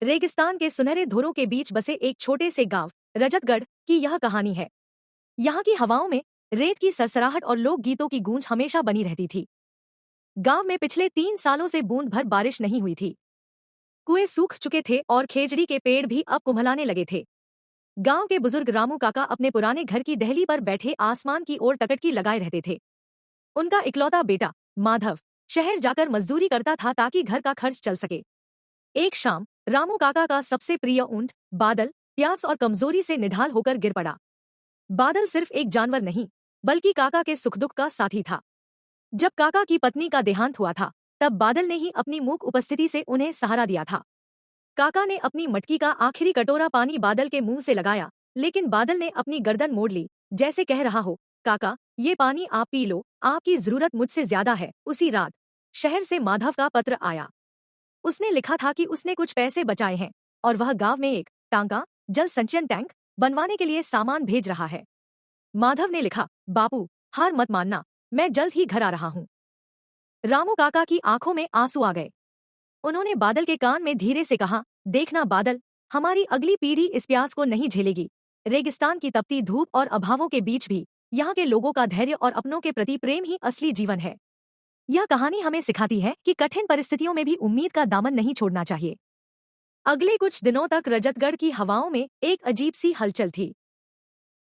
रेगिस्तान के सुनहरे धुरों के बीच बसे एक छोटे से गांव रजतगढ़ की यह कहानी है। यहाँ की हवाओं में रेत की सरसराहट और लोक गीतों की गूंज हमेशा बनी रहती थी। गांव में पिछले 3 सालों से बूंद भर बारिश नहीं हुई थी। कुएं सूख चुके थे और खेजड़ी के पेड़ भी अब कुम्हलाने लगे थे। गांव के बुजुर्ग रामू काका अपने पुराने घर की दहली पर बैठे आसमान की ओर टकटकी लगाए रहते थे। उनका इकलौता बेटा माधव शहर जाकर मजदूरी करता था ताकि घर का खर्च चल सके। एक शाम रामू काका का सबसे प्रिय ऊंट बादल प्यास और कमजोरी से निढाल होकर गिर पड़ा। बादल सिर्फ एक जानवर नहीं बल्कि काका के सुख दुख का साथी था। जब काका की पत्नी का देहांत हुआ था तब बादल ने ही अपनी मूक उपस्थिति से उन्हें सहारा दिया था। काका ने अपनी मटकी का आखिरी कटोरा पानी बादल के मुंह से लगाया, लेकिन बादल ने अपनी गर्दन मोड़ ली, जैसे कह रहा हो, काका ये पानी आप पी लो, आपकी जरूरत मुझसे ज्यादा है। उसी रात शहर से माधव का पत्र आया। उसने लिखा था कि उसने कुछ पैसे बचाए हैं और वह गांव में एक टांका जल संचयन टैंक बनवाने के लिए सामान भेज रहा है। माधव ने लिखा, बापू हार मत मानना, मैं जल्द ही घर आ रहा हूँ। रामू काका की आंखों में आंसू आ गए। उन्होंने बादल के कान में धीरे से कहा, देखना बादल, हमारी अगली पीढ़ी इस प्यास को नहीं झेलेगी। रेगिस्तान की तपती धूप और अभावों के बीच भी यहाँ के लोगों का धैर्य और अपनों के प्रति प्रेम ही असली जीवन है। यह कहानी हमें सिखाती है कि कठिन परिस्थितियों में भी उम्मीद का दामन नहीं छोड़ना चाहिए। अगले कुछ दिनों तक रजतगढ़ की हवाओं में एक अजीब सी हलचल थी।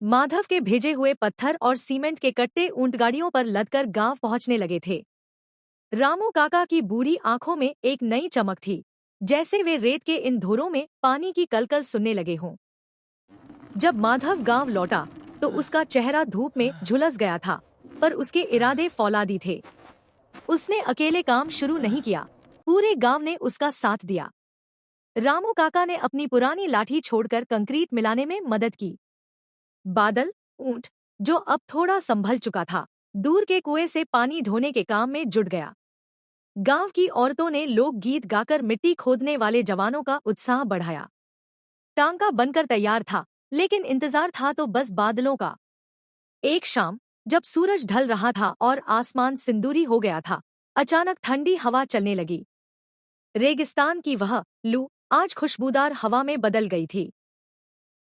माधव के भेजे हुए पत्थर और सीमेंट के कट्टे ऊंटगाड़ियों पर लदकर गांव पहुंचने लगे थे। रामू काका की बूढ़ी आंखों में एक नई चमक थी, जैसे वे रेत के इन धोरों में पानी की कलकल सुनने लगे हों। जब माधव गांव लौटा तो उसका चेहरा धूप में झुलस गया था, पर उसके इरादे फौलादी थे। उसने अकेले काम शुरू नहीं किया, पूरे गांव ने उसका साथ दिया। रामू काका ने अपनी पुरानी लाठी छोड़कर कंक्रीट मिलाने में मदद की। बादल ऊंट, जो अब थोड़ा संभल चुका था, दूर के कुएं से पानी ढोने के काम में जुट गया। गांव की औरतों ने लोक गीत गाकर मिट्टी खोदने वाले जवानों का उत्साह बढ़ाया। टांका बनकर तैयार था, लेकिन इंतजार था तो बस बादलों का। एक शाम जब सूरज ढल रहा था और आसमान सिंदूरी हो गया था, अचानक ठंडी हवा चलने लगी। रेगिस्तान की वह लू आज खुशबूदार हवा में बदल गई थी।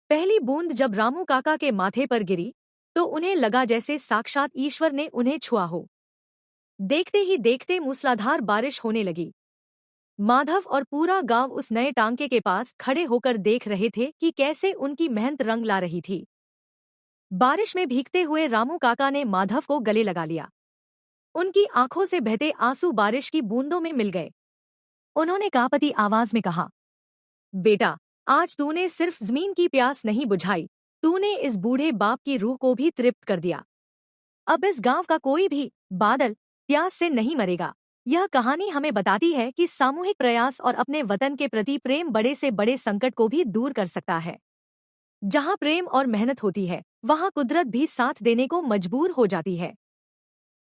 पहली बूंद जब रामू काका के माथे पर गिरी तो उन्हें लगा जैसे साक्षात ईश्वर ने उन्हें छुआ हो। देखते ही देखते मूसलाधार बारिश होने लगी। माधव और पूरा गांव उस नए टांके के पास खड़े होकर देख रहे थे कि कैसे उनकी मेहनत रंग ला रही थी। बारिश में भीगते हुए रामू काका ने माधव को गले लगा लिया। उनकी आंखों से बहते आंसू बारिश की बूंदों में मिल गए। उन्होंने कांपती आवाज में कहा, बेटा, आज तूने सिर्फ जमीन की प्यास नहीं बुझाई, तूने इस बूढ़े बाप की रूह को भी तृप्त कर दिया। अब इस गांव का कोई भी बादल प्यास से नहीं मरेगा। यह कहानी हमें बताती है कि सामूहिक प्रयास और अपने वतन के प्रति प्रेम बड़े से बड़े संकट को भी दूर कर सकता है। जहां प्रेम और मेहनत होती है, वहां कुदरत भी साथ देने को मजबूर हो जाती है।